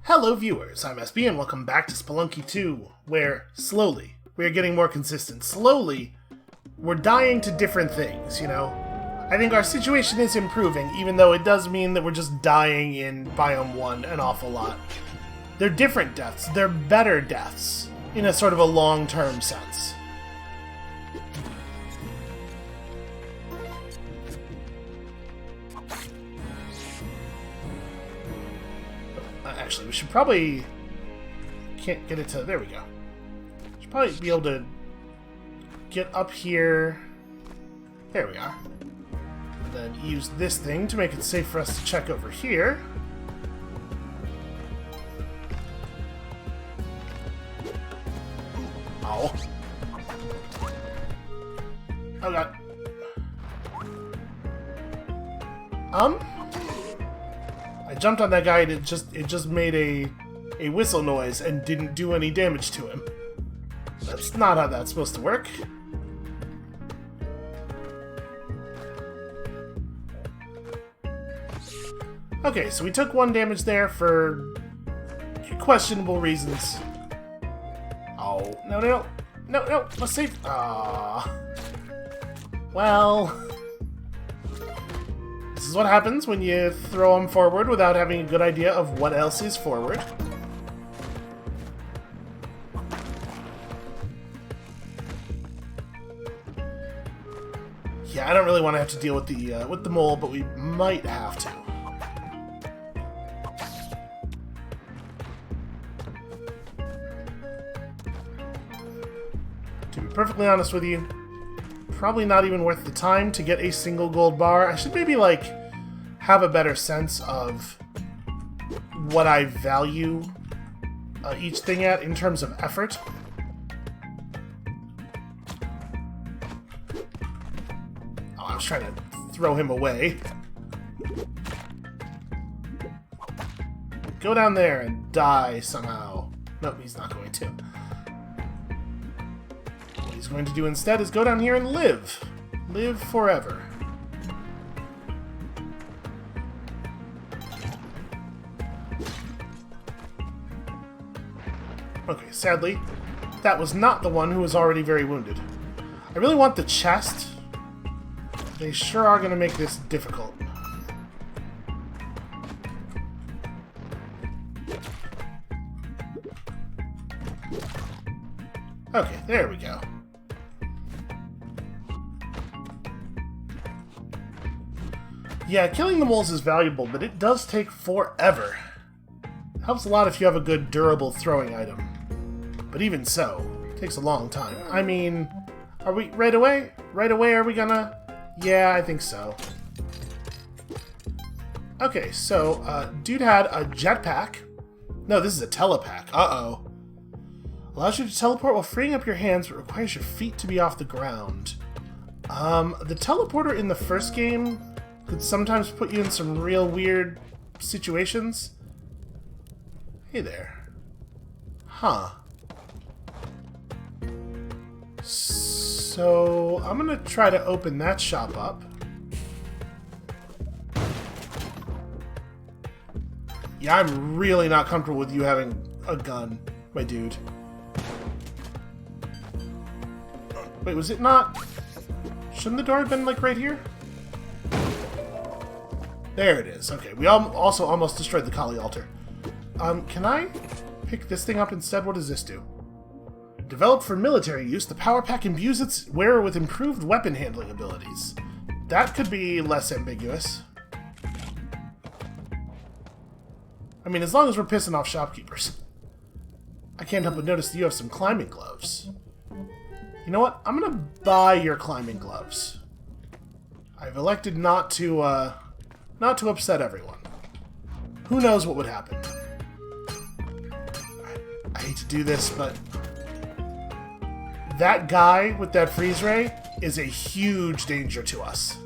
Hello viewers, I'm SB and welcome back to Spelunky 2, where, slowly, we are getting more consistent. Slowly, we're dying to different things, you know? I think our situation is improving, even though it does mean that we're just dying in Biome 1 an awful lot. They're different deaths, they're better deaths, in a sort of a long-term sense. Actually, we should probably... Can't get it to... There we go. Should probably be able to get up here. There we are. And then use this thing to make it safe for us to check over here. Ow. Oh god. I jumped on that guy and it just made a whistle noise and didn't do any damage to him. That's not how that's supposed to work. Okay, so we took one damage there for questionable reasons. Oh, no, let's save. Well... This is what happens when you throw them forward without having a good idea of what else is forward. Yeah, I don't really want to have to deal with the mole, but we might have to. To be perfectly honest with you, probably not even worth the time to get a single gold bar. I should maybe, like, have a better sense of what I value each thing at in terms of effort. Oh, I was trying to throw him away. Go down there and die somehow. Nope, he's not going to. What he's going to do instead is go down here and live. Live forever. Okay, sadly, that was not the one who was already very wounded. I really want the chest. They sure are going to make this difficult. Okay, there we go. Yeah, killing the moles is valuable, but it does take forever. It helps a lot if you have a good durable throwing item. But even so, it takes a long time. I mean, are we right away? Right away, are we gonna... Yeah, I think so. Okay, so, dude had a jetpack. No, this is a telepack. Uh-oh. Allows you to teleport while freeing up your hands, but requires your feet to be off the ground. The teleporter in the first game could sometimes put you in some real weird situations. Hey there. Huh. So, I'm gonna try to open that shop up. Yeah, I'm really not comfortable with you having a gun, my dude. Wait, was it not? Shouldn't the door have been, like, right here? There it is. Okay, we also almost destroyed the Kali altar. Can I pick this thing up instead? What does this do? Developed for military use, the power pack imbues its wearer with improved weapon handling abilities. That could be less ambiguous. I mean, as long as we're pissing off shopkeepers. I can't help but notice that you have some climbing gloves. You know what? I'm gonna buy your climbing gloves. I've elected not to upset everyone. Who knows what would happen? I hate to do this, but that guy with that freeze ray is a huge danger to us.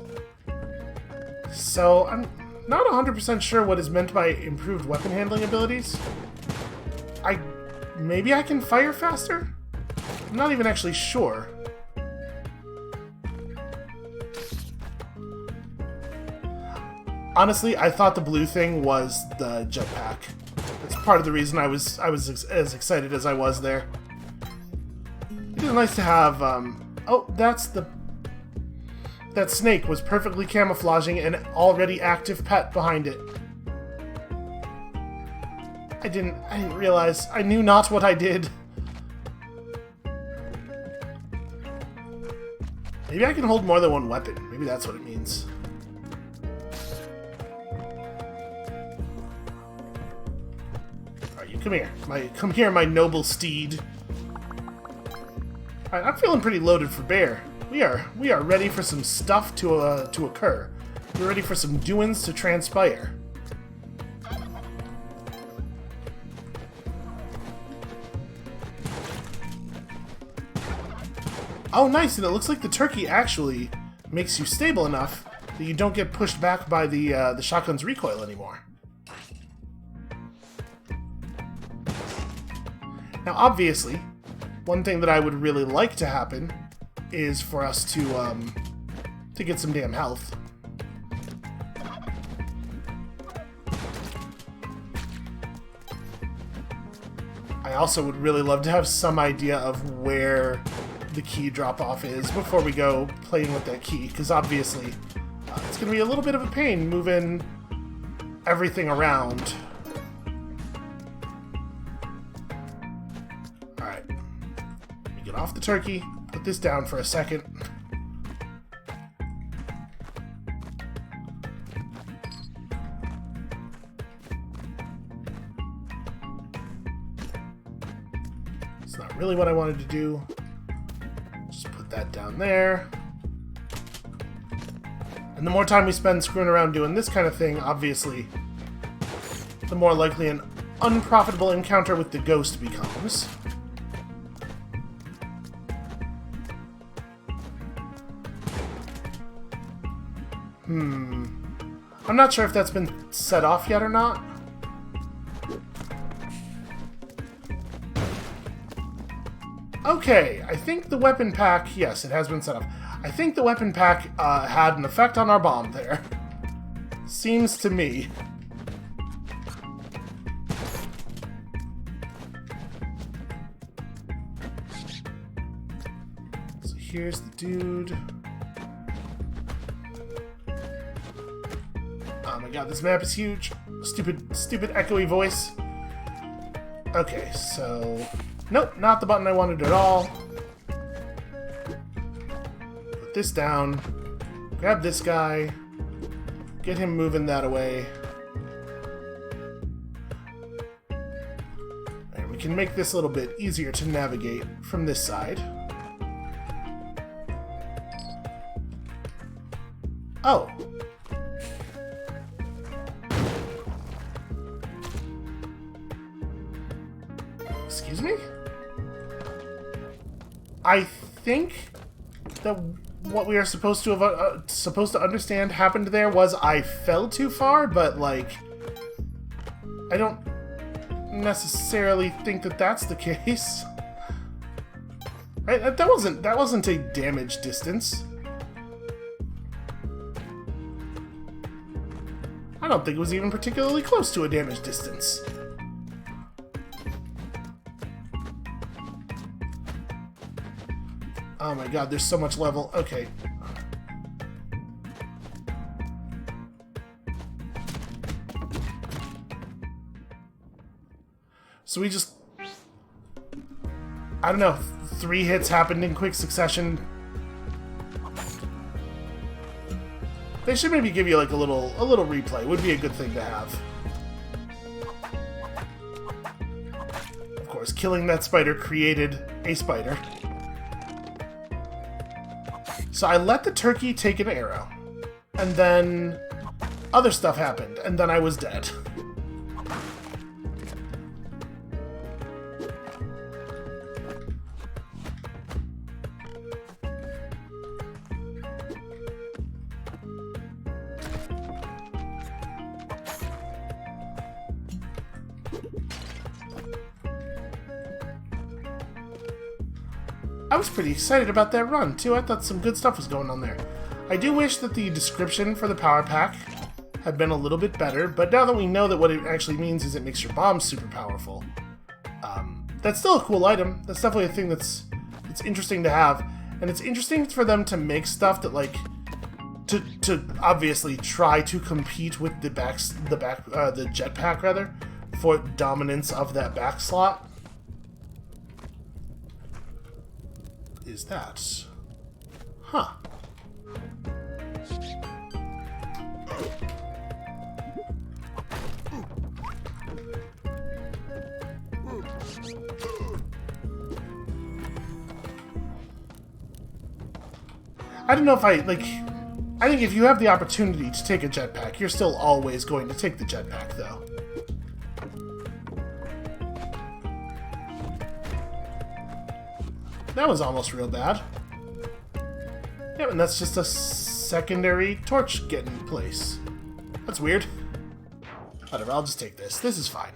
So, I'm not 100% sure what is meant by improved weapon handling abilities. Maybe I can fire faster? I'm not even actually sure. Honestly, I thought the blue thing was the jetpack. That's part of the reason I was as excited as I was there. It is nice to have, oh, that snake was perfectly camouflaging an already active pet behind it. I didn't realize. I knew not what I did. Maybe I can hold more than one weapon. Maybe that's what it means. Alright, you come here. Come here, my noble steed. Alright, I'm feeling pretty loaded for bear. We are ready for some stuff to occur. We're ready for some doings to transpire. Oh, nice, and it looks like the turkey actually makes you stable enough that you don't get pushed back by the shotgun's recoil anymore. Now, obviously, one thing that I would really like to happen is for us to get some damn health. I also would really love to have some idea of where the key drop-off is before we go playing with that key, because obviously it's going to be a little bit of a pain moving everything around. Alright. Let me get off the turkey, put this down for a second. It's not really what I wanted to do. That down there. And the more time we spend screwing around doing this kind of thing, obviously, the more likely an unprofitable encounter with the ghost becomes. I'm not sure if that's been set off yet or not. Okay, I think the weapon pack... Yes, it has been set up. I think the weapon pack had an effect on our bomb there. Seems to me. So here's the dude. Oh my god, this map is huge. Stupid echoey voice. Okay, so... Nope, not the button I wanted at all. Put this down. Grab this guy. Get him moving that away. And we can make this a little bit easier to navigate from this side. Oh. Excuse me? I think that what we are supposed to understand happened there was I fell too far, but like I don't necessarily think that that's the case. Right? That wasn't a damage distance. I don't think it was even particularly close to a damage distance. Oh my god, there's so much level. Okay. So we just... I don't know, 3 hits happened in quick succession. They should maybe give you like a little replay. Would be a good thing to have. Of course, killing that spider created a spider. So I let the turkey take an arrow, and then other stuff happened, and then I was dead. I was pretty excited about that run, too. I thought some good stuff was going on there. I do wish that the description for the power pack have been a little bit better, but now that we know that what it actually means is it makes your bombs super powerful, that's still a cool item. That's definitely a thing that's interesting to have, and it's interesting for them to make stuff that, like, to obviously try to compete with the jetpack rather, for dominance of that back slot. Is that? Huh. I don't know if I think if you have the opportunity to take a jetpack, you're still always going to take the jetpack, though. That was almost real bad. Yep, and that's just a secondary torch getting in place. That's weird. Whatever, I'll just take this. This is fine.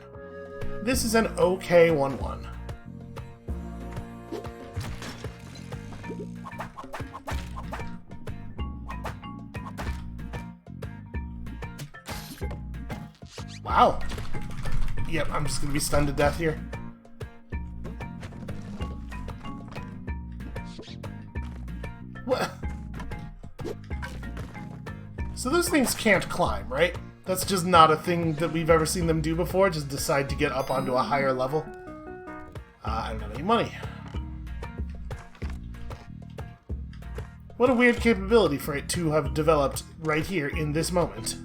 This is an okay 1-1. Wow. Yep, I'm just gonna be stunned to death here. What? So those things can't climb, right? That's just not a thing that we've ever seen them do before, just decide to get up onto a higher level. I don't have any money. What a weird capability for it to have developed right here in this moment.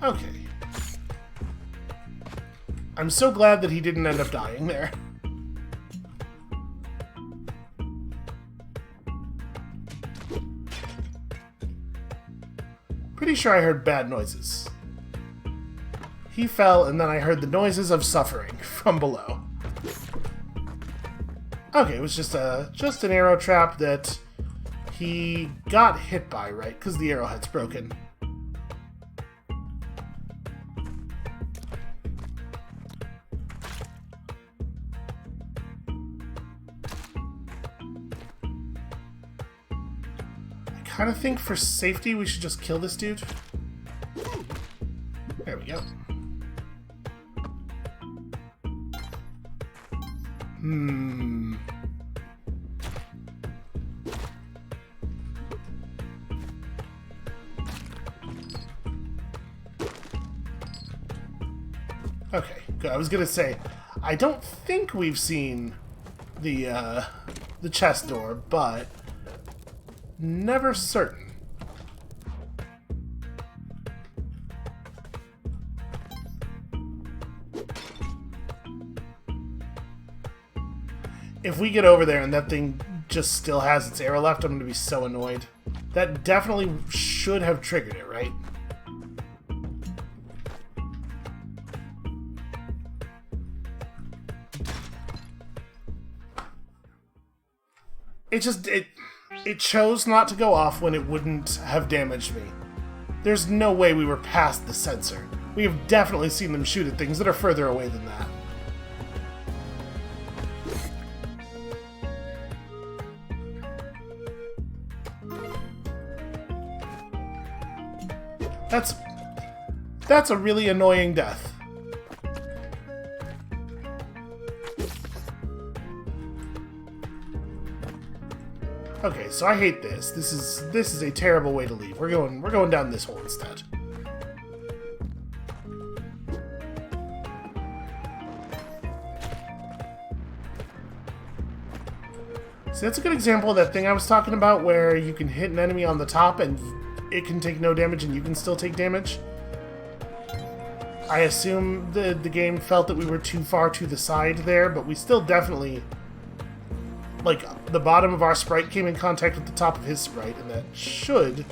Okay. I'm so glad that he didn't end up dying there. Pretty sure I heard bad noises. He fell, and then I heard the noises of suffering from below. Okay, it was just an arrow trap that he got hit by, right? Because the arrowhead's broken. I kind of think for safety we should just kill this dude. There we go. Okay, good. I was gonna say, I don't think we've seen the chest door, but never certain. If we get over there and that thing just still has its arrow left, I'm going to be so annoyed. That definitely should have triggered it, right? It chose not to go off when it wouldn't have damaged me. There's no way we were past the sensor. We have definitely seen them shoot at things that are further away than that. That's a really annoying death. Okay, so I hate this. This is a terrible way to leave. We're going down this hole instead. So that's a good example of that thing I was talking about where you can hit an enemy on the top and it can take no damage and you can still take damage. I assume the game felt that we were too far to the side there, but we still definitely... Like, the bottom of our sprite came in contact with the top of his sprite, and that should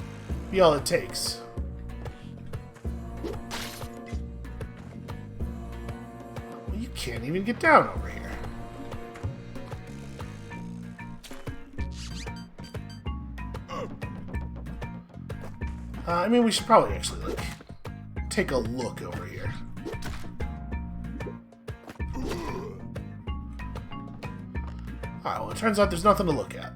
be all it takes. Well, you can't even get down over here. I mean, we should probably actually, like, take a look over here. Alright, well, it turns out there's nothing to look at.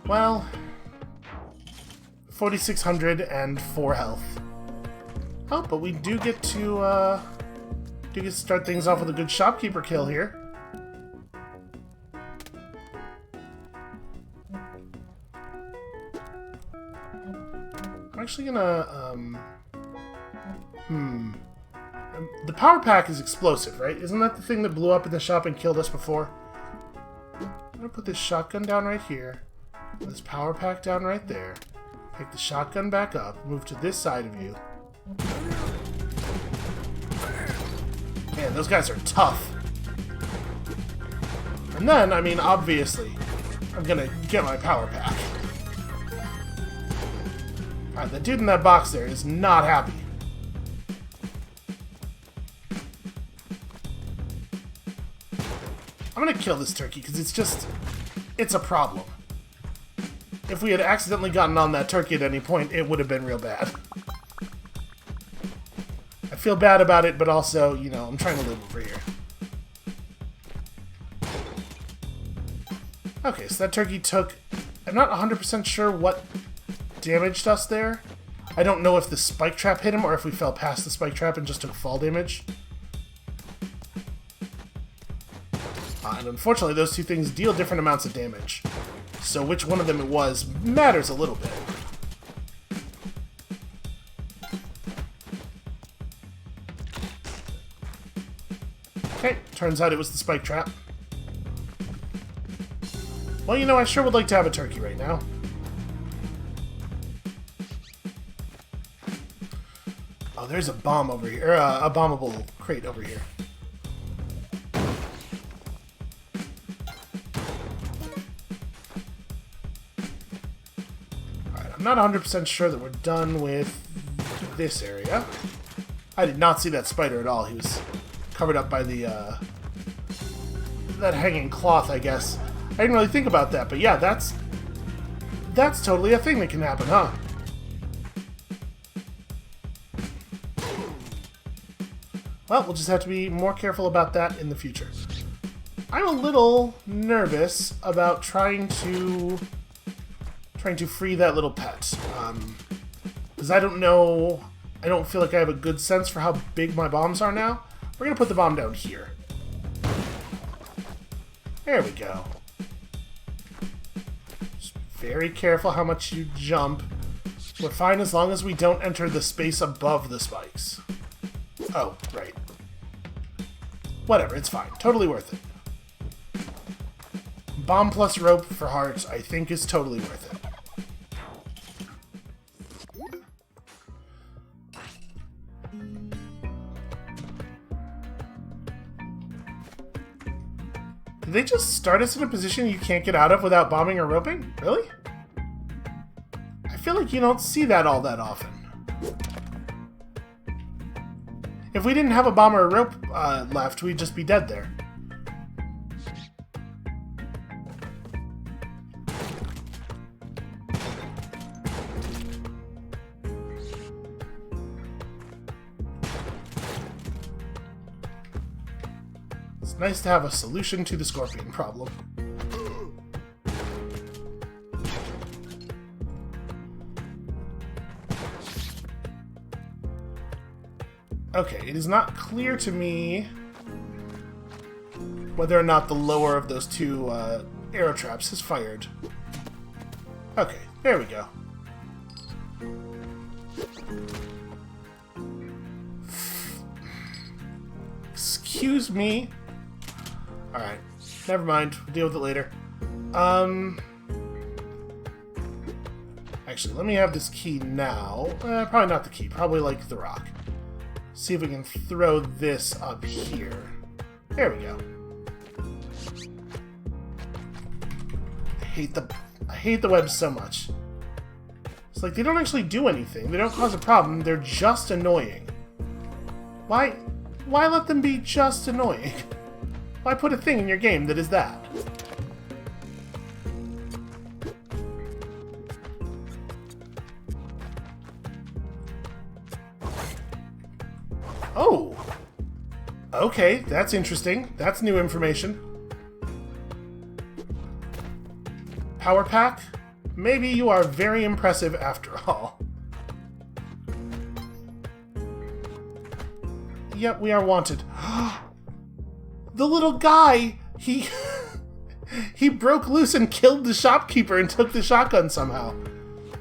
Well, 4,600 and 4 health. Oh, but we do get to start things off with a good shopkeeper kill here. I'm actually gonna, the power pack is explosive, right? Isn't that the thing that blew up in the shop and killed us before? I'm gonna put this shotgun down right here. This power pack down right there. Pick the shotgun back up. Move to this side of you. Man, those guys are tough. And then, I mean, obviously, I'm gonna get my power pack. Alright, the dude in that box there is not happy. I'm gonna kill this turkey, because it's a problem. If we had accidentally gotten on that turkey at any point, it would have been real bad. I feel bad about it, but also, you know, I'm trying to live over here. Okay, so that turkey took... I'm not 100% sure what damaged us there. I don't know if the spike trap hit him or if we fell past the spike trap and just took fall damage. And unfortunately, those two things deal different amounts of damage. So which one of them it was matters a little bit. Okay, turns out it was the spike trap. Well, you know, I sure would like to have a turkey right now. Oh, there's a bomb over here, a bombable crate over here. I'm not 100% sure that we're done with this area. I did not see that spider at all. He was covered up by the, that hanging cloth, I guess. I didn't really think about that, but yeah, that's totally a thing that can happen, huh? Well, we'll just have to be more careful about that in the future. I'm a little nervous about trying to free that little pet. Because I don't know, I don't feel like I have a good sense for how big my bombs are now. We're gonna put the bomb down here. There we go. Just be very careful how much you jump. We're fine as long as we don't enter the space above the spikes. Oh, right. Whatever, it's fine. Totally worth it. Bomb plus rope for hearts, I think, is totally worth it. Did they just start us in a position you can't get out of without bombing or roping? Really? I feel like you don't see that all that often. If we didn't have a bomb or a rope left, we'd just be dead there. It's nice to have a solution to the scorpion problem. Okay, it is not clear to me whether or not the lower of those two arrow traps has fired. Okay, there we go. Excuse me. Alright, never mind. We'll deal with it later. Actually, let me have this key now. Probably not the key, probably like the rock. See if we can throw this up here. There we go. I hate the web so much. It's like they don't actually do anything. They don't cause a problem. They're just annoying. Why let them be just annoying? Why put a thing in your game that is that? Oh! Okay, that's interesting. That's new information. Power pack? Maybe you are very impressive after all. Yep, we are wanted. The little guy! He broke loose and killed the shopkeeper and took the shotgun somehow.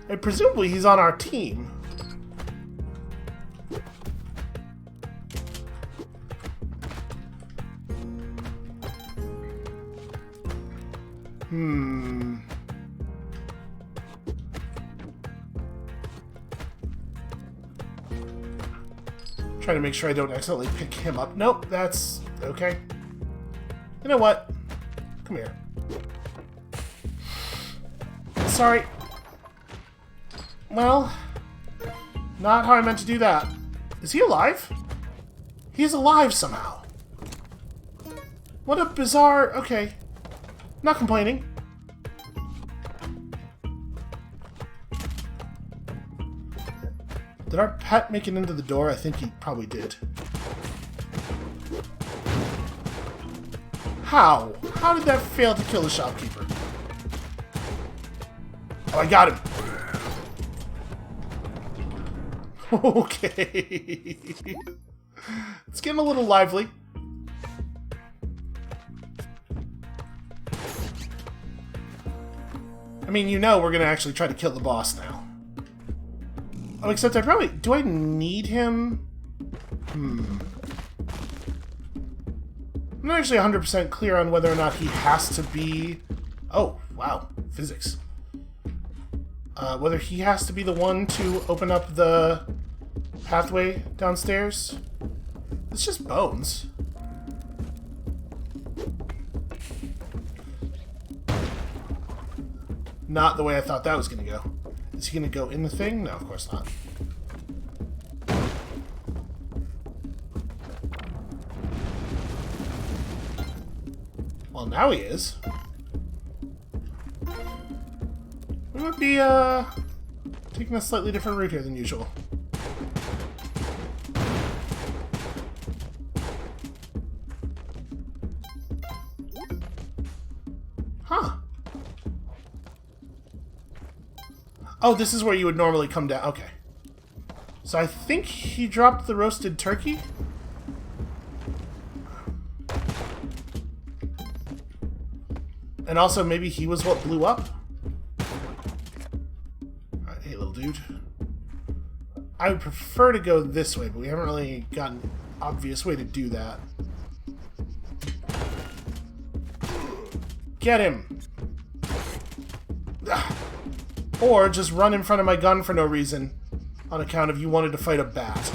And presumably he's on our team. Trying to make sure I don't accidentally pick him up. Nope, that's okay. You know what? Come here. Sorry. Well, not how I meant to do that. Is he alive? He's alive somehow. What a bizarre... Okay. Not complaining. Did our pet make it into the door? I think he probably did. How? How did that fail to kill the shopkeeper? Oh, I got him. Okay. It's getting a little lively. I mean, you know we're going to actually try to kill the boss now. Oh, except I probably... Do I need him? I'm not actually 100% clear on whether or not he has to be... Oh, wow. Physics. Whether he has to be the one to open up the pathway downstairs. It's just bones. Not the way I thought that was going to go. Is he going to go in the thing? No, of course not. Well, now he is. We might be, taking a slightly different route here than usual. Huh. Oh, this is where you would normally come down. Okay. So I think he dropped the roasted turkey? And also, maybe he was what blew up? Alright, hey, little dude. I would prefer to go this way, but we haven't really got an obvious way to do that. Get him! Ah. Or just run in front of my gun for no reason, on account of you wanted to fight a bat.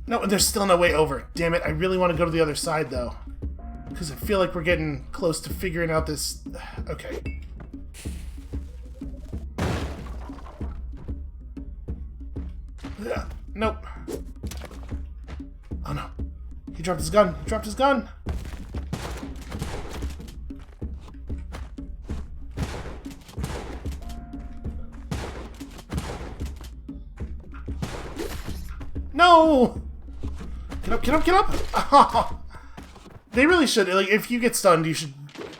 No, there's still no way over. Damn it, I really want to go to the other side, though. Because I feel like we're getting close to figuring out this... Okay. Nope. Oh, no. He dropped his gun. He dropped his gun! No! Get up, get up, get up! Oh. They really should, like, if you get stunned, you should...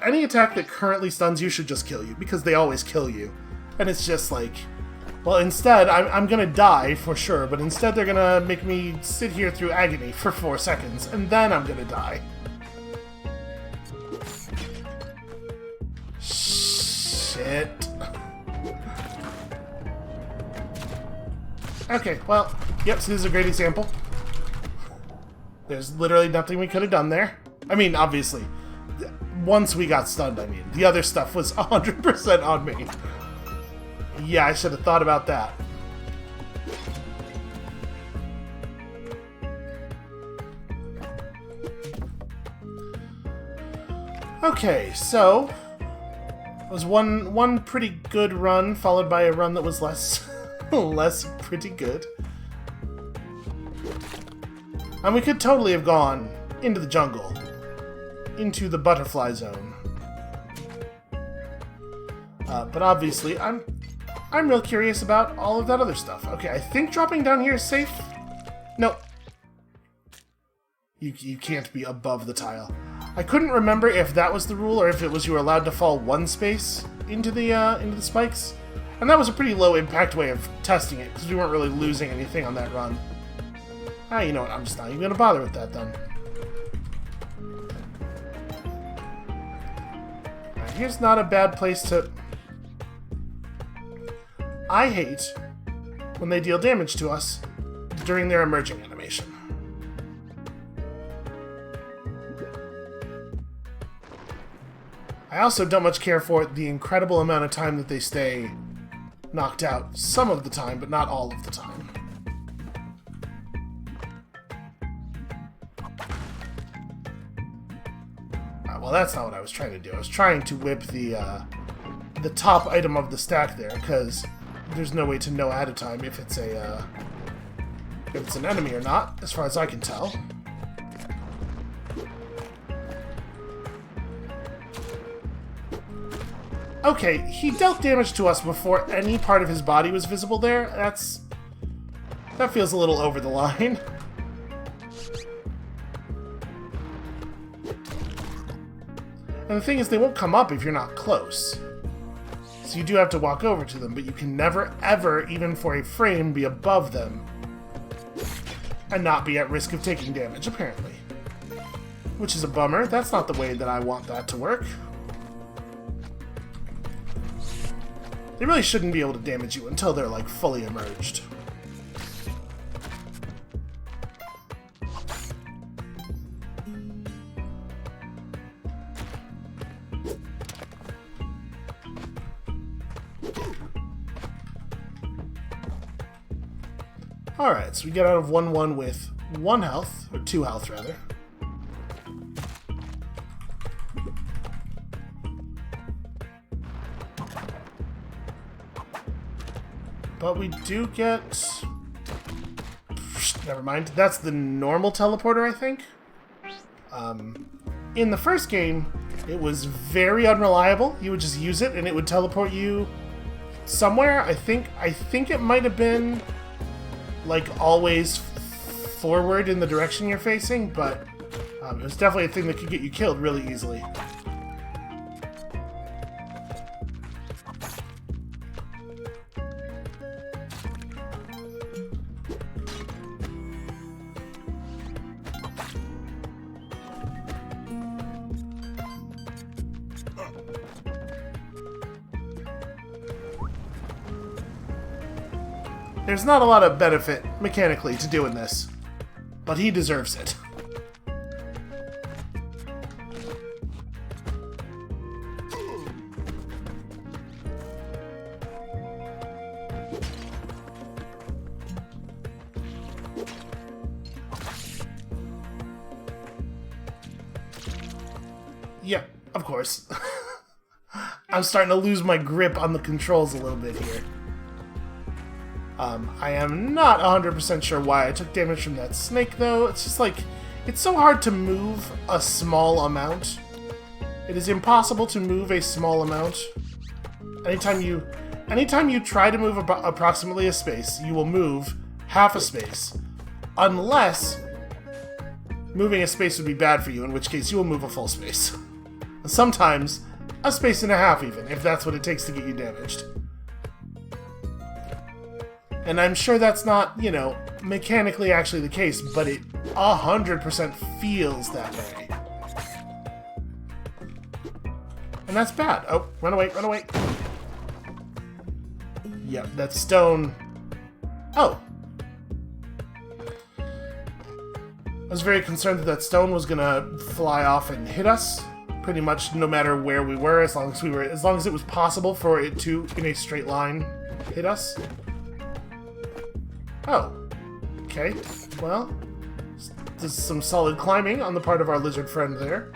Any attack that currently stuns you should just kill you, because they always kill you. And it's just like... Well, instead, I'm gonna die, for sure, but instead they're gonna make me sit here through agony for 4 seconds, and then I'm gonna die. Shit. Okay, well, yep, so this is a great example. There's literally nothing we could have done there. I mean, obviously, once we got stunned, I mean. The other stuff was 100% on me. Yeah, I should have thought about that. Okay, so it was one pretty good run, followed by a run that was less less pretty good. And we could totally have gone into the jungle, into the butterfly zone. But obviously, I'm real curious about all of that other stuff. Okay, I think dropping down here is safe. Nope. You can't be above the tile. I couldn't remember if that was the rule or if it was you were allowed to fall one space into the spikes. And that was a pretty low impact way of testing it, because we weren't really losing anything on that run. Ah, you know what, I'm just not even going to bother with that then. Alright, here's not a bad place to... I hate when they deal damage to us during their emerging animation. I also don't much care for the incredible amount of time that they stay knocked out. Some of the time, but not all of the time. Well, that's not what I was trying to do. I was trying to whip the top item of the stack there, because there's no way to know ahead of time if it's an enemy or not, as far as I can tell. Okay, he dealt damage to us before any part of his body was visible there. That feels a little over the line. And the thing is, they won't come up if you're not close. So you do have to walk over to them, but you can never, ever, even for a frame, be above them. And not be at risk of taking damage, apparently. Which is a bummer. That's not the way that I want that to work. They really shouldn't be able to damage you until they're, like, fully emerged. Alright, so we get out of 1-1 with 1 health, or 2 health, rather. But we do get... Never mind. That's the normal teleporter, I think. In the first game, it was very unreliable. You would just use it, and it would teleport you somewhere. I think it might have been, like, always forward in the direction you're facing, but it was definitely a thing that could get you killed really easily. There's not a lot of benefit, mechanically, to doing this, but he deserves it. Yeah, of course. I'm starting to lose my grip on the controls a little bit here. I am not 100% sure why I took damage from that snake, though. It's just like, it's so hard to move a small amount. It is impossible to move a small amount. Anytime you try to move approximately a space, you will move half a space. Unless moving a space would be bad for you, in which case you will move a full space. Sometimes a space and a half even, if that's what it takes to get you damaged. And I'm sure that's not, you know, mechanically actually the case, but it 100% feels that way. And that's bad. Oh, run away, run away. Yep, that stone... Oh. I was very concerned that that stone was gonna fly off and hit us, pretty much no matter where we were, as long as it was possible for it to, in a straight line, hit us. Oh, okay. Well, there's some solid climbing on the part of our lizard friend there.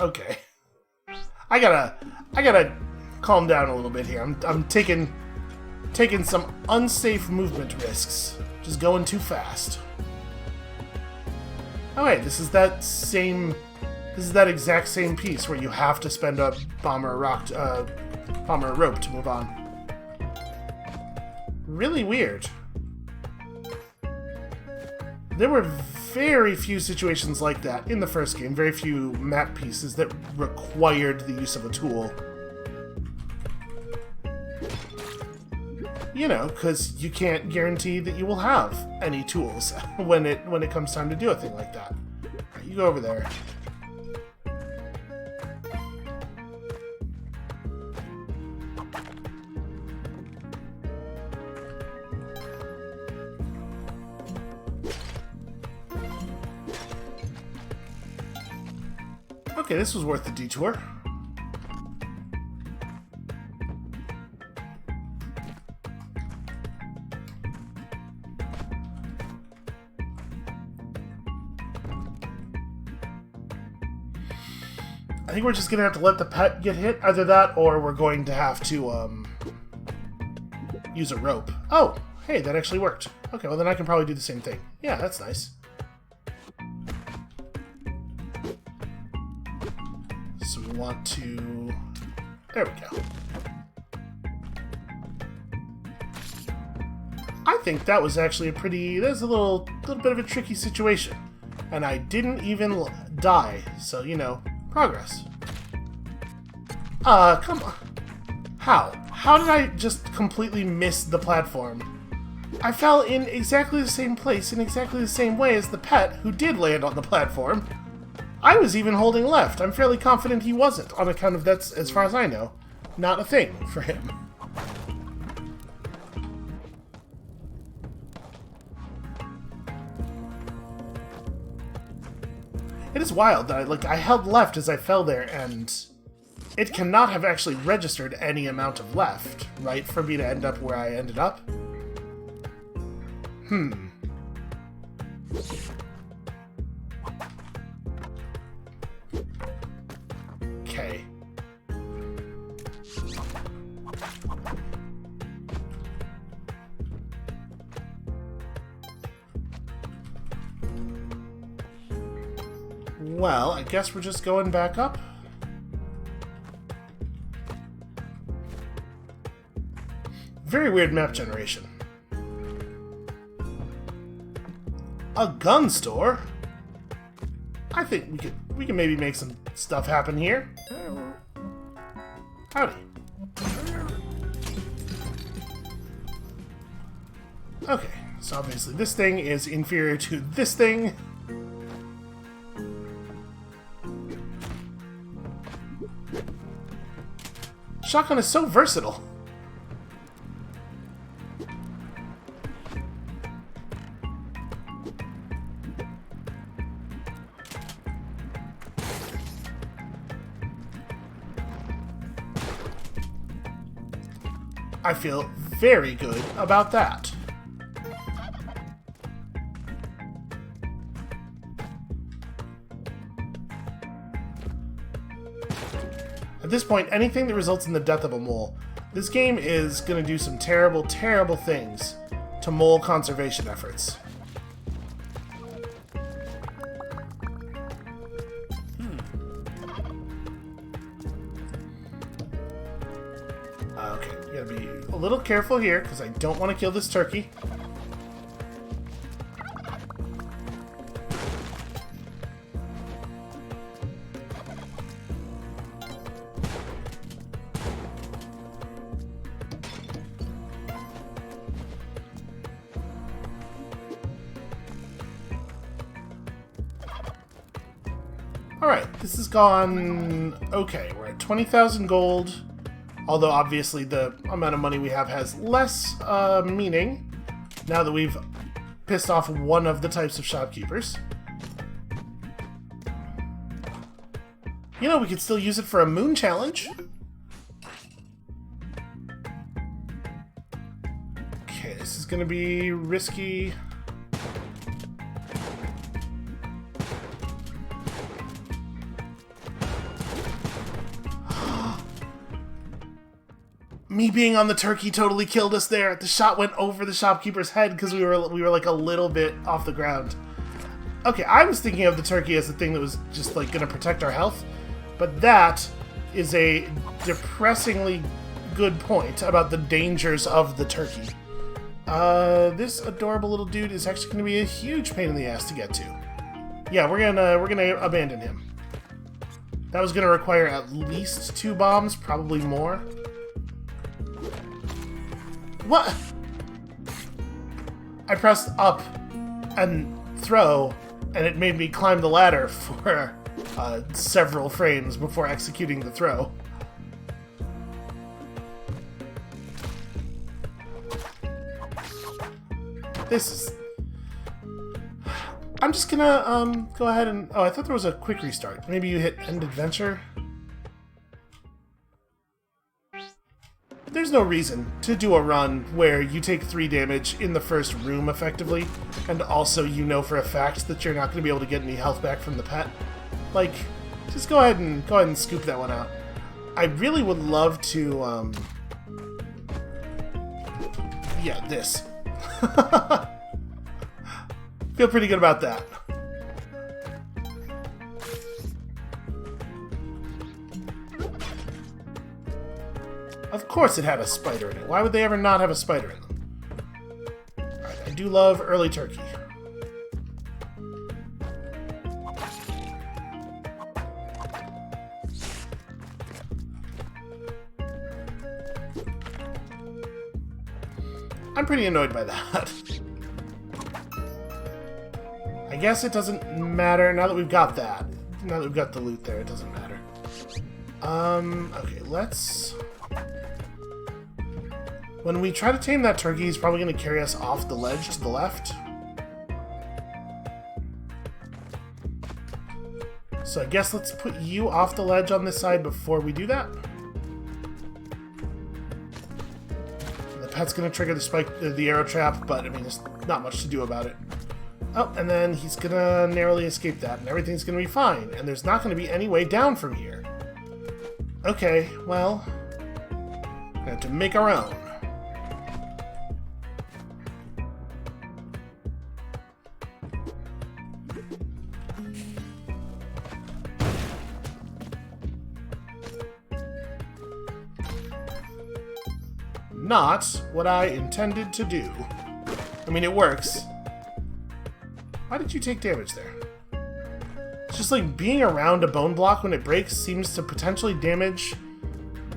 Okay. I gotta calm down a little bit here. I'm taking some unsafe movement risks. Just going too fast. Oh wait, this is that exact same piece where you have to spend a bomber rope to move on. Really weird. There were very few situations like that in the first game, very few map pieces that required the use of a tool. You know, because you can't guarantee that you will have any tools when it comes time to do a thing like that. Right, you go over there. Okay, this was worth the detour. I think we're just gonna have to let the pet get hit. Either that, or we're going to have to use a rope. Oh, hey, that actually worked. Okay, well then I can probably do the same thing. Yeah, that's nice. So we want to... There we go. I think that was actually that's a little bit of a tricky situation. And I didn't even die, so, you know, progress. Come on. How? How did I just completely miss the platform? I fell in exactly the same place in exactly the same way as the pet who did land on the platform. I was even holding left. I'm fairly confident he wasn't, on account of that's, as far as I know, not a thing for him. It is wild that I held left as I fell there, and it cannot have actually registered any amount of left, right, for me to end up where I ended up? Okay. Well, I guess we're just going back up. Very weird map generation. A gun store? I think we can maybe make some stuff happen here. Howdy. Okay, so obviously this thing is inferior to this thing. Shotgun is so versatile. I feel very good about that. At this point, anything that results in the death of a mole, this game is going to do some terrible, terrible things to mole conservation efforts. Okay, you gotta be a little careful here, because I don't want to kill this turkey. Alright, this has gone okay. We're at 20,000 gold. Although, obviously, the amount of money we have has less meaning now that we've pissed off one of the types of shopkeepers. You know, we could still use it for a moon challenge. Okay, this is going to be risky. Me being on the turkey totally killed us there. The shot went over the shopkeeper's head because we were like a little bit off the ground. Okay, I was thinking of the turkey as the thing that was just like gonna protect our health, but that is a depressingly good point about the dangers of the turkey. This adorable little dude is actually gonna be a huge pain in the ass to get to. Yeah, we're gonna abandon him. That was gonna require at least 2 bombs, probably more. What? I pressed up and throw, and it made me climb the ladder for several frames before executing the throw. This is... I'm just gonna go ahead and... Oh, I thought there was a quick restart. Maybe you hit End Adventure? There's no reason to do a run where you take 3 damage in the first room effectively, and also you know for a fact that you're not going to be able to get any health back from the pet. Like, just go ahead and scoop that one out. I really would love to, yeah, this. Feel pretty good about that. Of course it had a spider in it. Why would they ever not have a spider in them? Alright, I do love early turkey. I'm pretty annoyed by that. I guess it doesn't matter now that we've got that. Now that we've got the loot there, it doesn't matter. Okay, let's... When we try to tame that turkey, he's probably going to carry us off the ledge to the left. So I guess let's put you off the ledge on this side before we do that. The pet's going to trigger the arrow trap, but I mean, there's not much to do about it. Oh, and then he's going to narrowly escape that, and everything's going to be fine. And there's not going to be any way down from here. Okay, well, we have to make our own. Not what I intended to do. I mean, it works. Why did you take damage there? It's just like being around a bone block when it breaks seems to potentially damage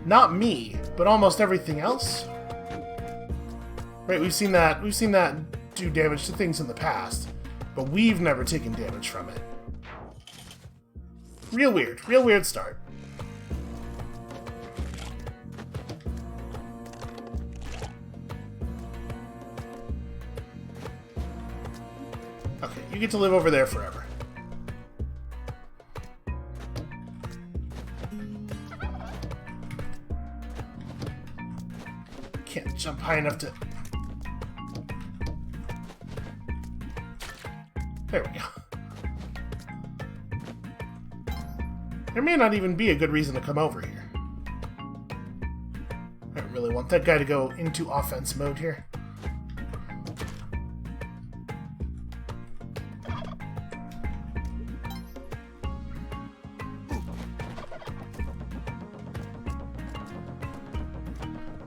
not me, but almost everything else. Right, we've seen that do damage to things in the past, but we've never taken damage from it. Real weird start. Okay, you get to live over there forever. Can't jump high enough to... There we go. There may not even be a good reason to come over here. I don't really want that guy to go into offense mode here.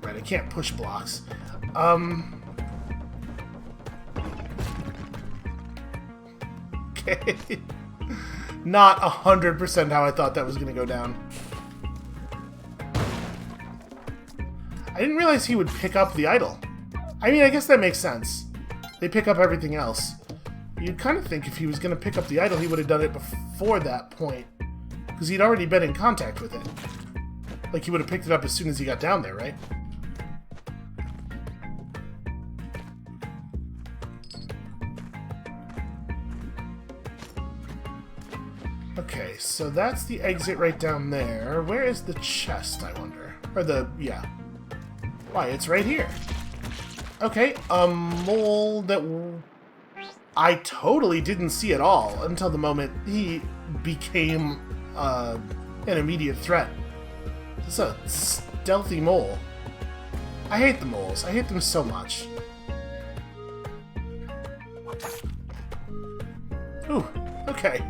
Right, I can't push blocks. Okay. Not 100% how I thought that was going to go down. I didn't realize he would pick up the idol. I mean, I guess that makes sense. They pick up everything else. You'd kind of think if he was going to pick up the idol, he would have done it before that point. Because he'd already been in contact with it. Like, he would have picked it up as soon as he got down there, right? Okay, so that's the exit right down there. Where is the chest, I wonder? Or the... yeah. Why, it's right here. Okay, a mole that I totally didn't see at all until the moment he became an immediate threat. It's a stealthy mole. I hate the moles. I hate them so much. Ooh, okay.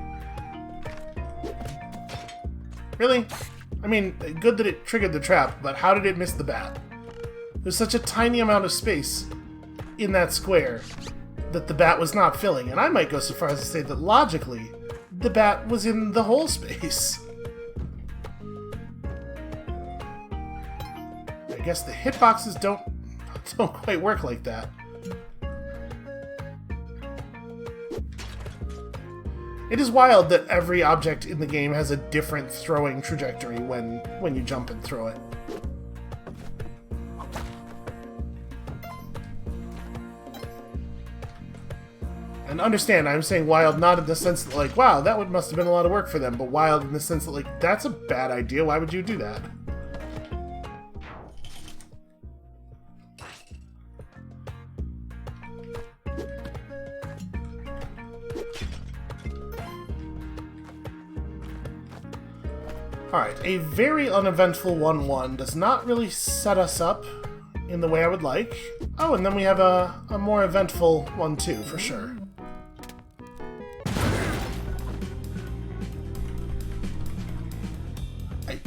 Really? I mean, good that it triggered the trap, but how did it miss the bat? There's such a tiny amount of space in that square that the bat was not filling, and I might go so far as to say that logically, the bat was in the whole space. I guess the hitboxes don't quite work like that. It is wild that every object in the game has a different throwing trajectory when you jump and throw it. And understand, I'm saying wild not in the sense that, like, wow, that must have been a lot of work for them, but wild in the sense that, like, that's a bad idea. Why would you do that? Alright, a very uneventful 1-1 does not really set us up in the way I would like. Oh, and then we have a more eventful 1-2, for sure.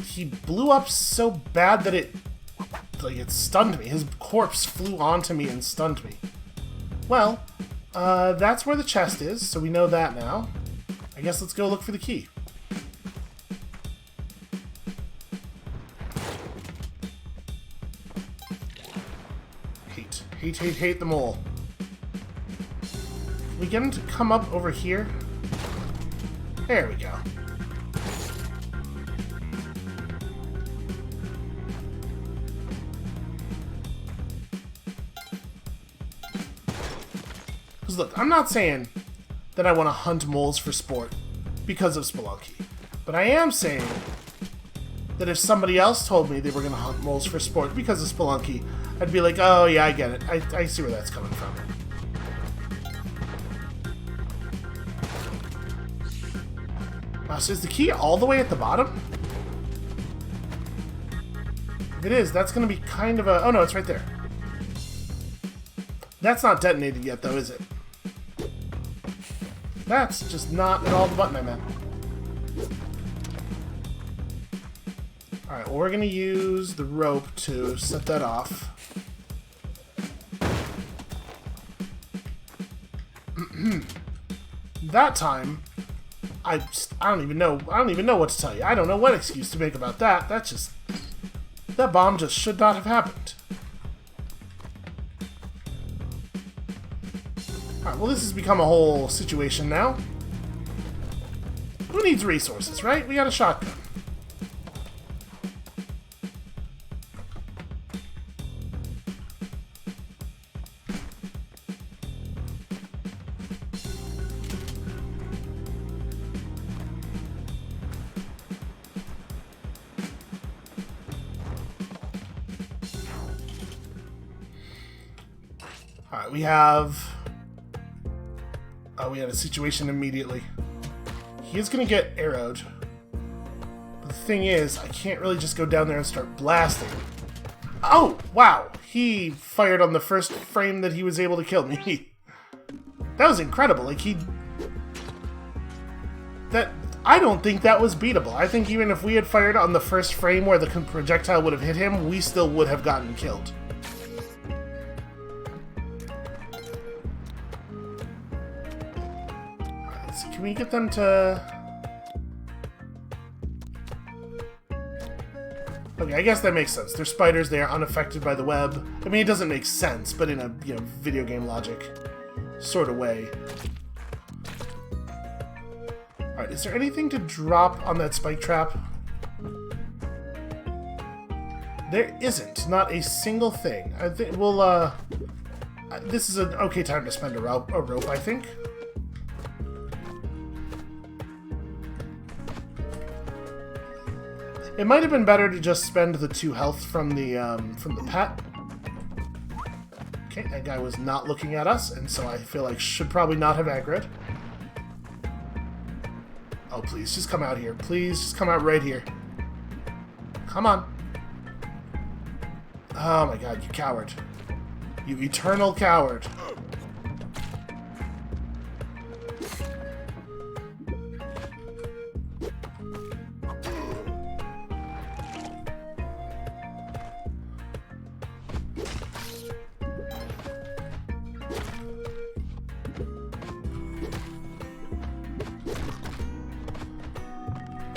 He blew up so bad that it stunned me. His corpse flew onto me and stunned me. Well, that's where the chest is, so we know that now. I guess let's go look for the key. Hate them all. Can we get him to come up over here? There we go. Because look, I'm not saying that I want to hunt moles for sport because of Spelunky. But I am saying that if somebody else told me they were going to hunt moles for sport because of Spelunky, I'd be like, oh yeah, I get it. I see where that's coming from. Wow, so is the key all the way at the bottom? If it is, that's going to be kind of a... Oh no, it's right there. That's not detonated yet though, is it? That's just not at all the button I meant. Alright, well, we're going to use the rope to set that off. That time, I don't even know what to tell you. I don't know what excuse to make about that. That bomb just should not have happened. Alright, well, this has become a whole situation now. Who needs resources, right? We got a shotgun. Alright, we have... Oh, we had a situation immediately. He is going to get arrowed. But the thing is, I can't really just go down there and start blasting. Oh, wow! He fired on the first frame that he was able to kill me. That was incredible. Like, I don't think that was beatable. I think even if we had fired on the first frame where the projectile would have hit him, we still would have gotten killed. Can we get them to... Okay, I guess that makes sense. They're spiders, they are unaffected by the web. I mean, it doesn't make sense, but in a, video game logic sort of way. Alright, is there anything to drop on that spike trap? There isn't. Not a single thing. I think we'll, this is an okay time to spend a rope, I think. It might have been better to just spend the 2 health from the pet. Okay, that guy was not looking at us, and so I feel like should probably not have aggroed. Oh, please, just come out here. Please, just come out right here. Come on. Oh my god, you coward. You eternal coward.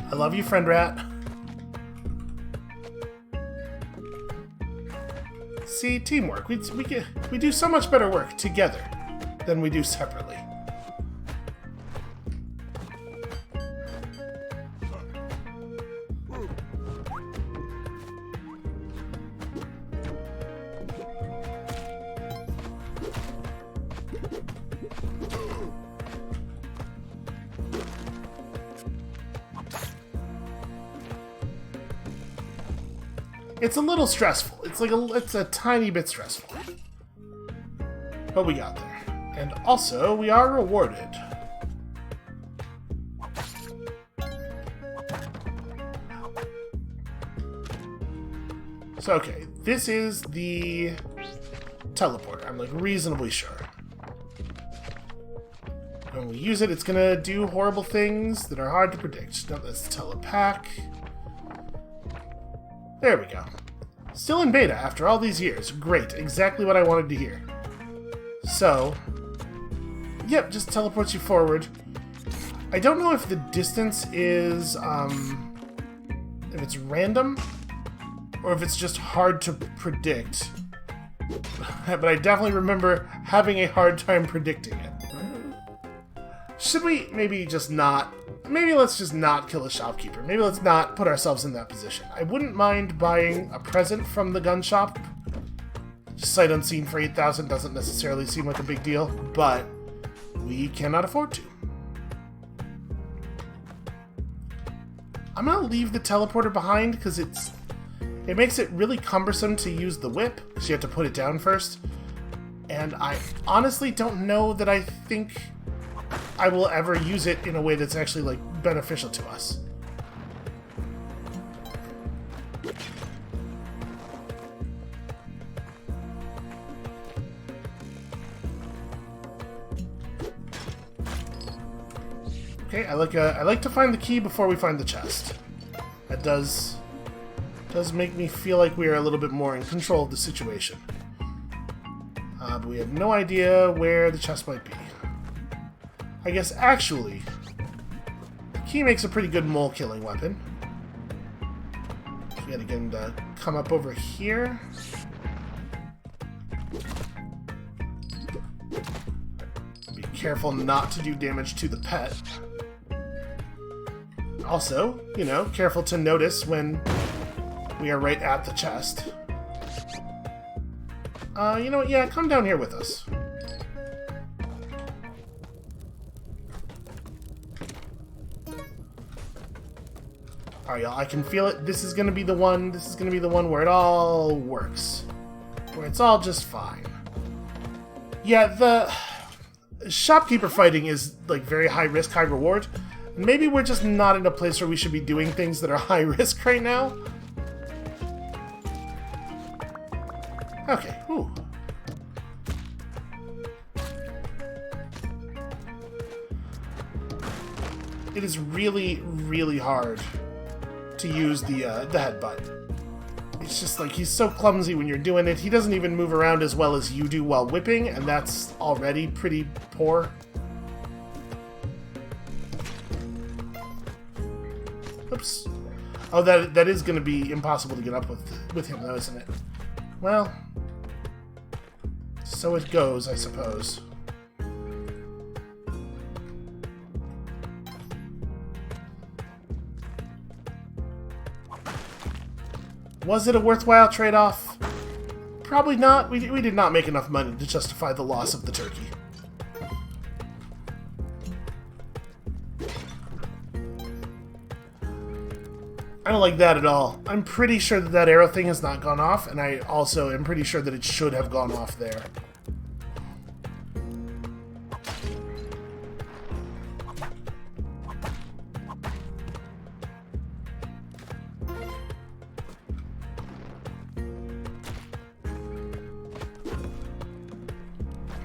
I love you, friend rat. See, teamwork. We do so much better work together than we do separately. It's a little stressful. It's a tiny bit stressful. But we got there. And also, we are rewarded. So, okay, this is the teleporter. I'm like reasonably sure. When we use it, it's gonna do horrible things that are hard to predict. No, that's telepack. There we go. Still in beta after all these years. Great. Exactly what I wanted to hear. So, yep, just teleports you forward. I don't know if the distance is, if it's random, or if it's just hard to predict. But I definitely remember having a hard time predicting it. Should we maybe just not... Maybe let's just not kill a shopkeeper. Maybe let's not put ourselves in that position. I wouldn't mind buying a present from the gun shop. Just sight unseen for 8,000 doesn't necessarily seem like a big deal, but we cannot afford to. I'm gonna leave the teleporter behind because it makes it really cumbersome to use the whip, because you have to put it down first. And I honestly don't know that I think I will ever use it in a way that's actually, like, beneficial to us. Okay, I like to find the key before we find the chest. That does make me feel like we are a little bit more in control of the situation. But we have no idea where the chest might be. I guess, actually, the key makes a pretty good mole-killing weapon. We gotta get him to come up over here. Be careful not to do damage to the pet. Also, you know, careful to notice when we are right at the chest. You know what? Yeah, come down here with us. Alright, y'all, I can feel it. This is gonna be the one. This is gonna be the one where it all works. Where it's all just fine. Yeah, the shopkeeper fighting is, like, very high risk, high reward. Maybe we're just not in a place where we should be doing things that are high risk right now. Okay, whew. It is really, really hard to use the headbutt. It's just like, he's so clumsy when you're doing it. He doesn't even move around as well as you do while whipping, and that's already pretty poor. Oops. Oh, that is going to be impossible to get up with him, though, isn't it? Well, so it goes, I suppose. Was it a worthwhile trade-off? Probably not. We did not make enough money to justify the loss of the turkey. I don't like that at all. I'm pretty sure that that arrow thing has not gone off, and I also am pretty sure that it should have gone off there.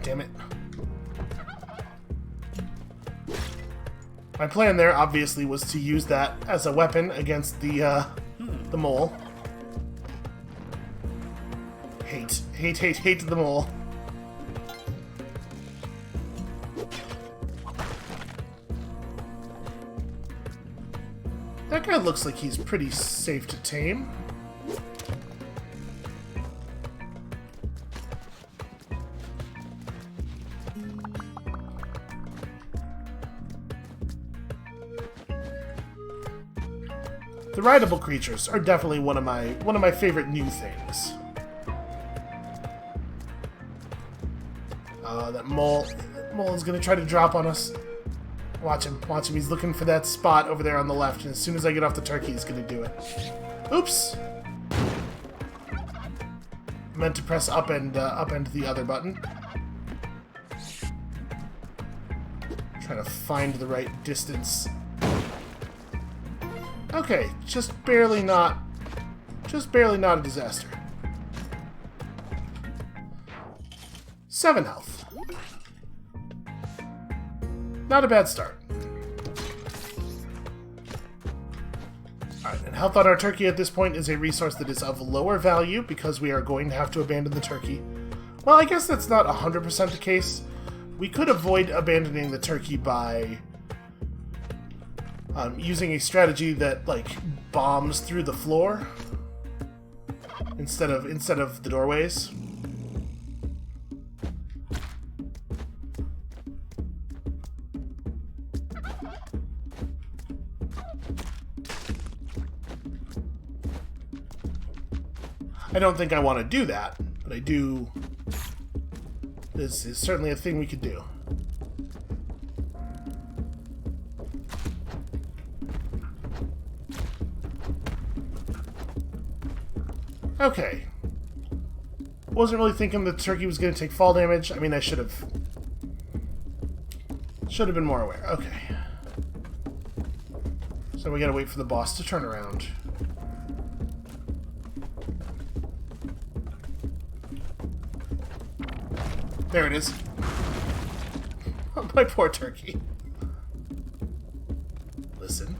Damn it. My plan there, obviously, was to use that as a weapon against the mole. Hate the mole. That guy looks like he's pretty safe to tame. The rideable creatures are definitely one of my favorite new things. That mole is gonna try to drop on us. Watch him. He's looking for that spot over there on the left, and as soon as I get off the turkey, he's gonna do it. Oops! I meant to press up and the other button. Trying to find the right distance. Okay, just barely not a disaster. 7 health. Not a bad start. Alright, and health on our turkey at this point is a resource that is of lower value because we are going to have to abandon the turkey. Well, I guess that's not 100% the case. We could avoid abandoning the turkey by using a strategy that, like, bombs through the floor instead of the doorways. I don't think I want to do that, but I do. This is certainly a thing we could do. Okay. Wasn't really thinking the turkey was going to take fall damage. I mean, I should have been more aware. Okay. So we gotta wait for the boss to turn around. There it is. Oh, my poor turkey. Listen.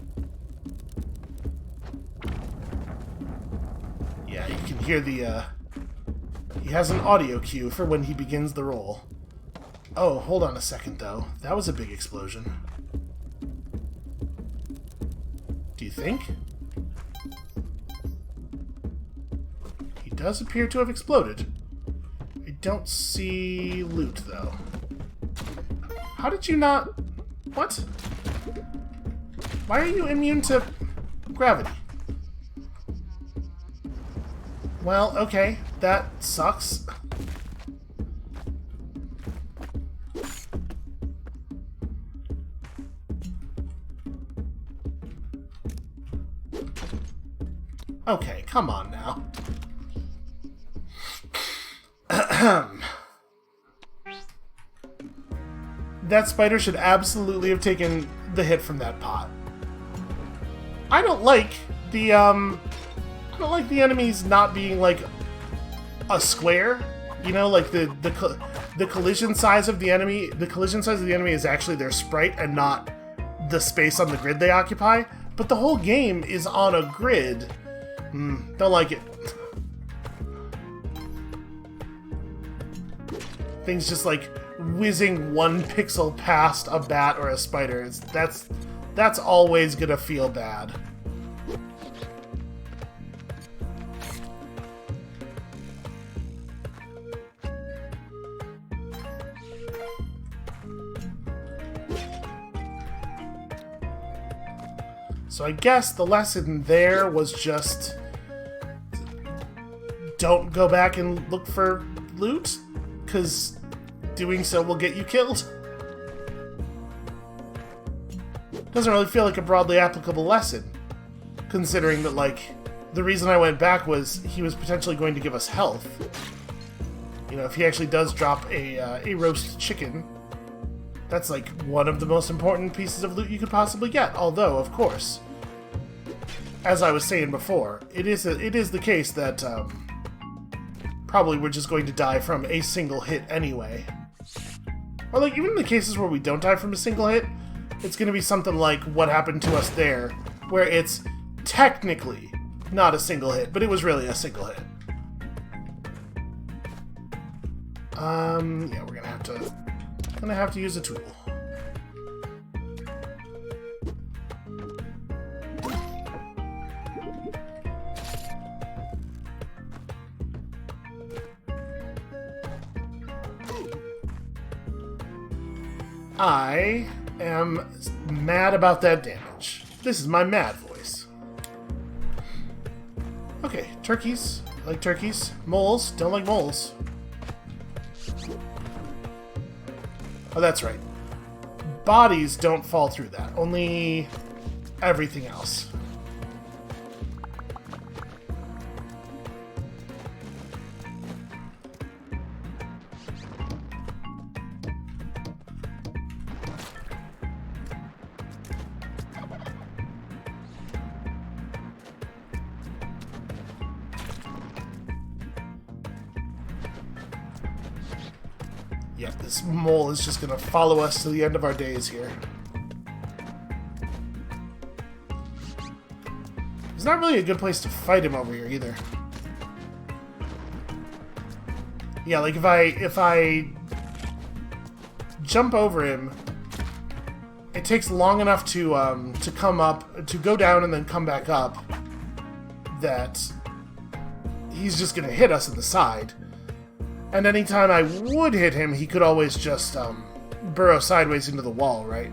Yeah, you can hear the, he has an audio cue for when he begins the roll. Oh, hold on a second, though. That was a big explosion. Do you think? He does appear to have exploded. I don't see loot, though. How did you not... What? Why are you immune to gravity? Well, okay. That sucks. Okay, come on now. That spider should absolutely have taken the hit from that pot. I don't like the enemies not being like a square. You know, like the collision size of the enemy. The collision size of the enemy is actually their sprite and not the space on the grid they occupy. But the whole game is on a grid. Don't like it. Things just like whizzing 1 pixel past a bat or a spider. That's always gonna feel bad. So I guess the lesson there was just don't go back and look for loot, because doing so will get you killed. Doesn't really feel like a broadly applicable lesson, considering that, like, the reason I went back was he was potentially going to give us health. You know, if he actually does drop a roast chicken, that's like one of the most important pieces of loot you could possibly get. Although, of course, as I was saying before, it is the case that probably we're just going to die from a single hit anyway. Or, like, even in the cases where we don't die from a single hit, it's going to be something like what happened to us there, where it's technically not a single hit, but it was really a single hit. Yeah, we're gonna have to use a tool. I am mad about that damage. This is my mad voice. Okay, turkeys. I like turkeys. Moles. Don't like moles. Oh, that's right. Bodies don't fall through that. Only everything else. Yep, this mole is just gonna follow us to the end of our days here. It's not really a good place to fight him over here either. Yeah, like if I jump over him, it takes long enough to come up, to go down and then come back up, that he's just gonna hit us in the side. And anytime I would hit him, he could always just burrow sideways into the wall, right?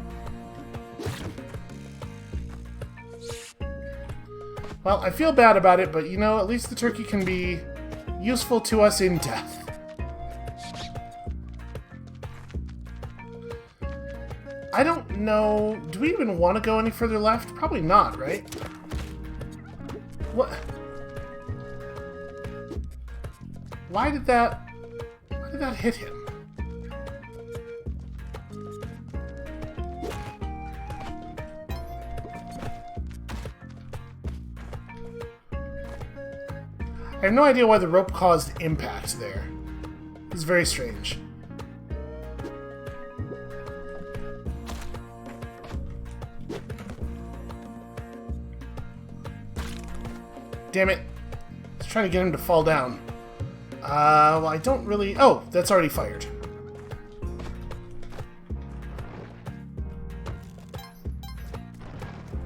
Well, I feel bad about it, but you know, at least the turkey can be useful to us in death. I don't know... Do we even want to go any further left? Probably not, right? What? Why did that hit him? I have no idea why the rope caused impact there. It's very strange. Damn it. I was trying to get him to fall down. Well, I don't really... Oh, that's already fired.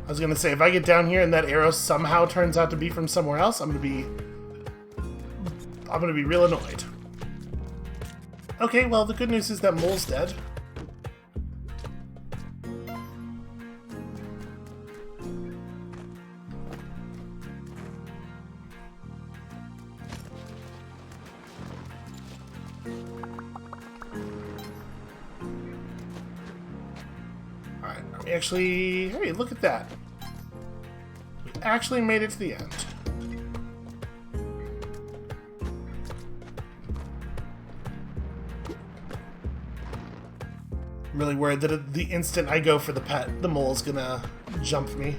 I was gonna say, if I get down here and that arrow somehow turns out to be from somewhere else, I'm gonna be real annoyed. Okay, well, the good news is that mole's dead. Actually, hey, look at that. We actually made it to the end. I'm really worried that the instant I go for the pet, the mole's gonna jump me.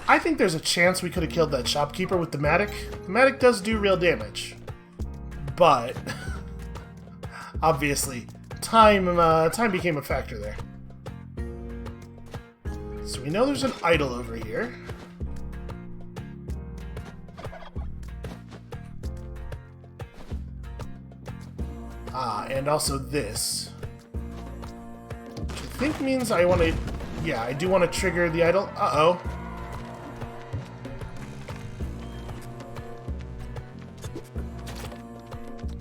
I think there's a chance we could have killed that shopkeeper with the Matic. The Matic does do real damage. But, obviously, time became a factor there. So we know there's an idol over here. And also this. Which I think means I want to... Yeah, I do want to trigger the idol. Uh-oh.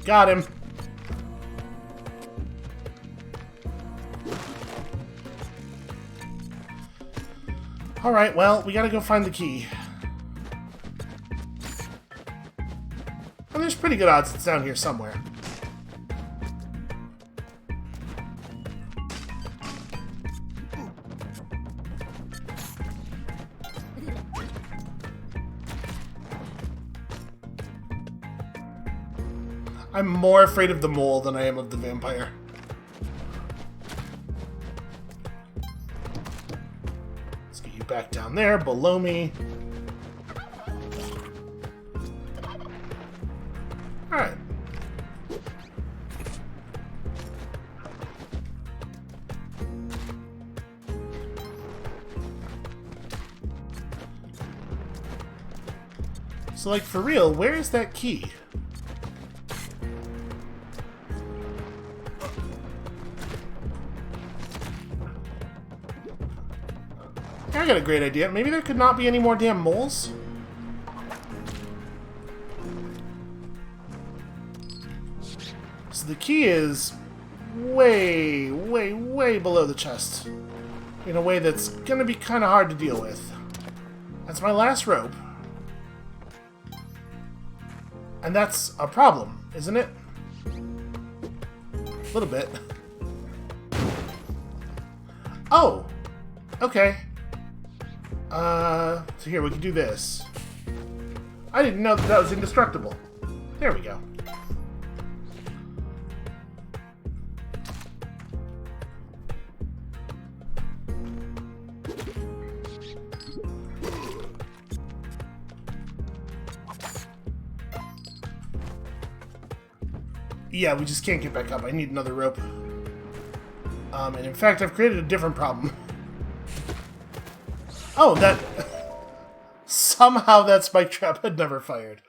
Got him. Alright, well, we gotta go find the key. And there's pretty good odds it's down here somewhere. I'm more afraid of the mole than I am of the vampire. Let's get you back down there, below me. Alright. So, like, for real, where is that key? I got a great idea. Maybe there could not be any more damn moles? So the key is way, way, way below the chest. In a way that's gonna be kind of hard to deal with. That's my last rope. And that's a problem, isn't it? A little bit. Oh! Okay. So here, we can do this. I didn't know that that was indestructible. There we go. Yeah, we just can't get back up. I need another rope. And in fact, I've created a different problem. Oh, that... Somehow that spike trap had never fired.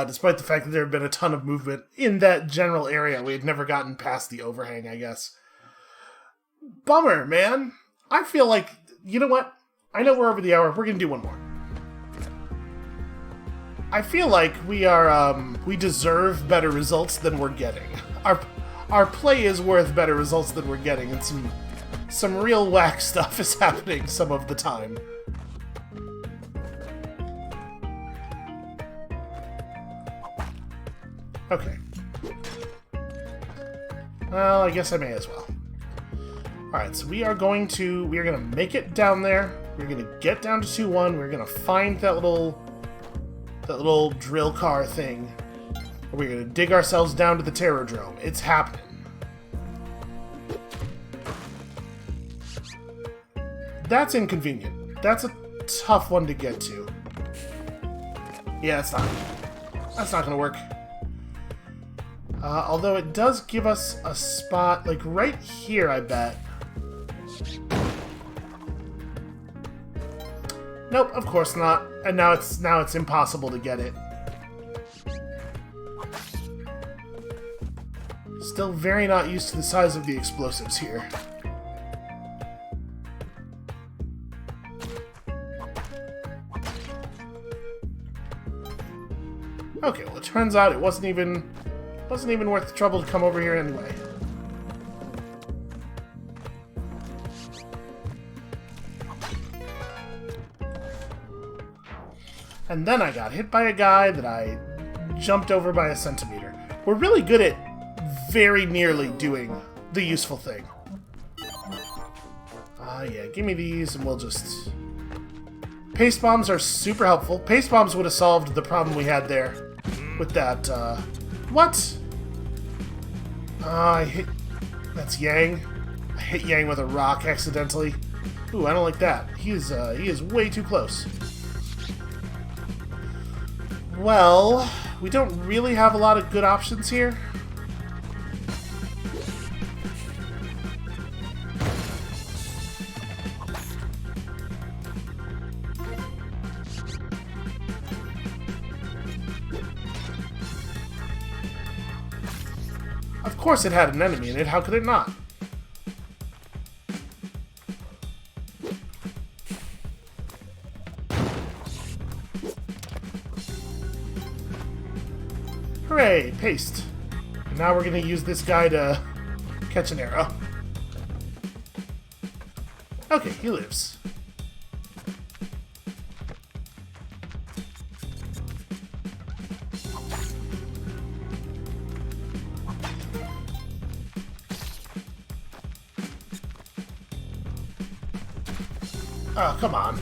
Despite the fact that there had been a ton of movement in that general area. We had never gotten past the overhang, I guess. Bummer, man. I feel like... You know what? I know we're over the hour. We're going to do one more. I feel like we are, we deserve better results than we're getting. Our play is worth better results than we're getting, and some real whack stuff is happening some of the time. Okay. Well, I guess I may as well. Alright, so we are going to make it down there. We're gonna get down to 2-1. We're gonna find that little drill car thing. We're gonna dig ourselves down to the Terrordrome. It's happening. That's inconvenient. That's a tough one to get to. Yeah, that's not gonna work. Although it does give us a spot, like right here, I bet. Nope, of course not. And now it's impossible to get it. Still very not used to the size of the explosives here. Okay, well it turns out it wasn't even worth the trouble to come over here anyway. And then I got hit by a guy that I jumped over by a centimeter. We're really good at very nearly doing the useful thing. Yeah, give me these and we'll just... Paste bombs are super helpful. Paste bombs would have solved the problem we had there with that, What? I hit... That's Yang. I hit Yang with a rock accidentally. Ooh, I don't like that. He is way too close. Well, we don't really have a lot of good options here. Of course it had an enemy in it, how could it not? Hooray, paste. And now we're gonna use this guy to catch an arrow. Okay, he lives. Oh, come on.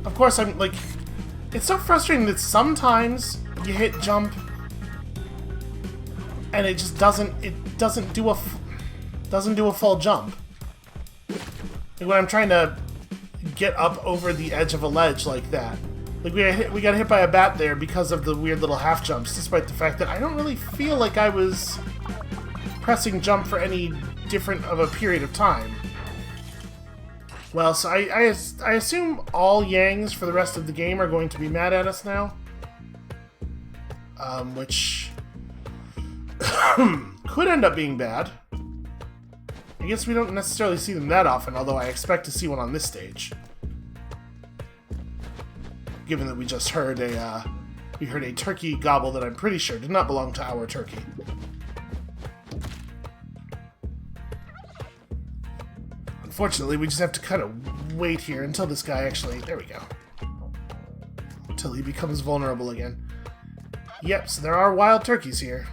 Of course, I'm like... It's so frustrating that sometimes you hit jump and it just doesn't do a full jump. Like when I'm trying to get up over the edge of a ledge like that, Like, we got hit by a bat there because of the weird little half jumps, despite the fact that I don't really feel like I was pressing jump for any different of a period of time. Well, so I assume all Yangs for the rest of the game are going to be mad at us now. Which could end up being bad. I guess we don't necessarily see them that often, although I expect to see one on this stage. Given that we just heard a turkey gobble that I'm pretty sure did not belong to our turkey. Unfortunately, we just have to kind of wait here until this guy actually... There we go. Until he becomes vulnerable again. Yep, so there are wild turkeys here.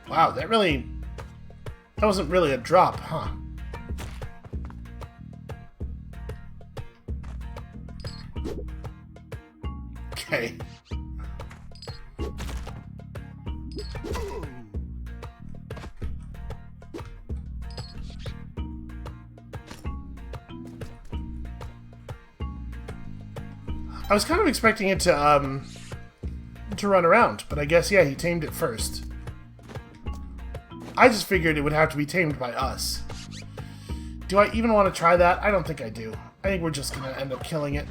Wow, that wasn't really a drop, huh? Okay. I was kind of expecting it to run around, but I guess, yeah, he tamed it first. I just figured it would have to be tamed by us. Do I even want to try that? I don't think I do. I think we're just going to end up killing it.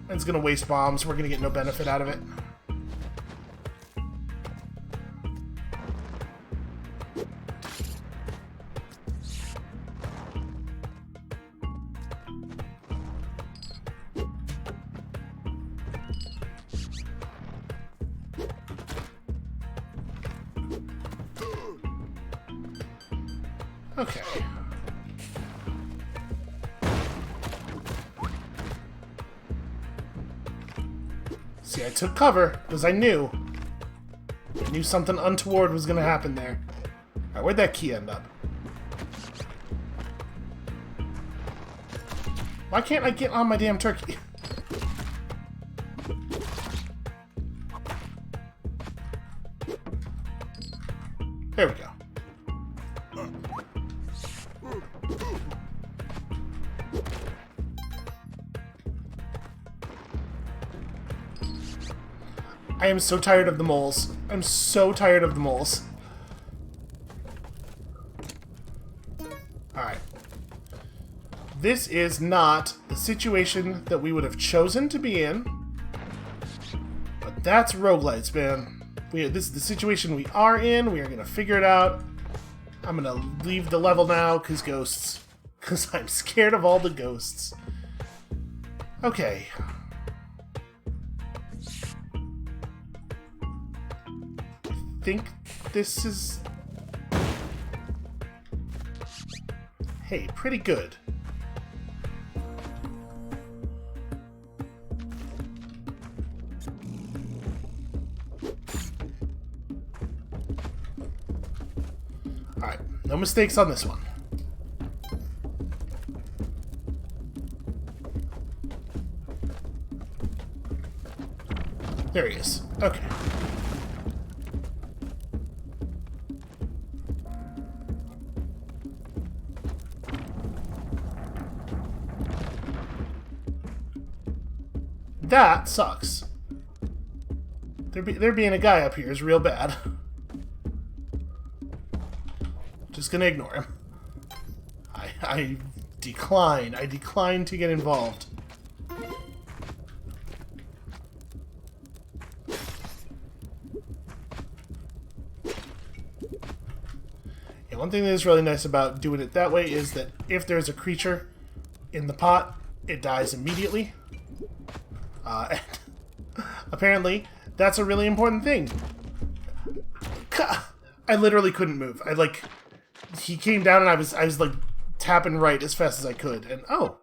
It's going to waste bombs. We're going to get no benefit out of it. Okay. See, I took cover because I knew something untoward was going to happen there. Alright, where'd that key end up? Why can't I get on my damn turkey? There we go. I am so tired of the moles. I'm so tired of the moles. Alright. This is not the situation that we would have chosen to be in. But that's roguelites, man. This is the situation we are in. We are going to figure it out. I'm going to leave the level now because ghosts. Because I'm scared of all the ghosts. Okay. I think this is... Hey, pretty good. Alright, no mistakes on this one. There he is. Okay. That sucks. There being a guy up here is real bad. Just gonna ignore him. I decline. I decline to get involved. Yeah, one thing that is really nice about doing it that way is that if there's a creature in the pot, it dies immediately. And apparently, that's a really important thing. I literally couldn't move. He came down and I was like tapping right as fast as I could. And oh,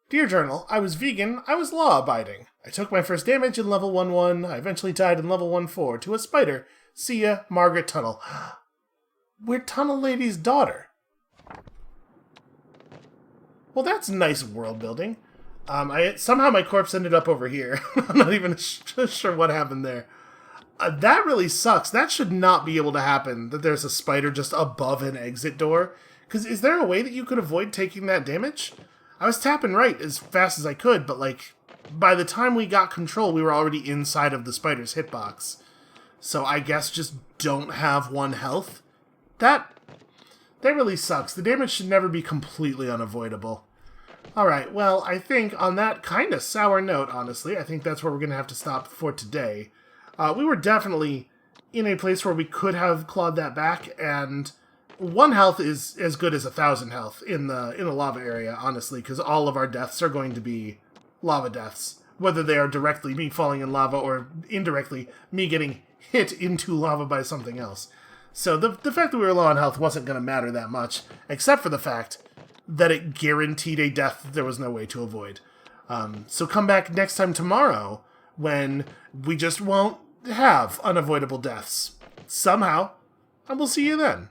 dear journal, I was vegan. I was law-abiding. I took my first damage in level 1-1. I eventually died in level 1-4 to a spider. See ya, Margaret Tuttle. We're Tunnel Lady's daughter. Well, that's nice world building. Somehow my corpse ended up over here. I'm not even sure what happened there. That really sucks. That should not be able to happen, that there's a spider just above an exit door. Because is there a way that you could avoid taking that damage? I was tapping right as fast as I could, but like, by the time we got control, we were already inside of the spider's hitbox. So I guess just don't have 1 health? That really sucks. The damage should never be completely unavoidable. Alright, well, I think on that kind of sour note, honestly, I think that's where we're going to have to stop for today. We were definitely in a place where we could have clawed that back, and 1 health is as good as 1,000 health in the lava area, honestly, because all of our deaths are going to be lava deaths, whether they are directly me falling in lava or indirectly me getting hit into lava by something else. So the fact that we were low on health wasn't going to matter that much, except for the fact that it guaranteed a death that there was no way to avoid. So come back next time tomorrow when we just won't have unavoidable deaths. Somehow. And we'll see you then.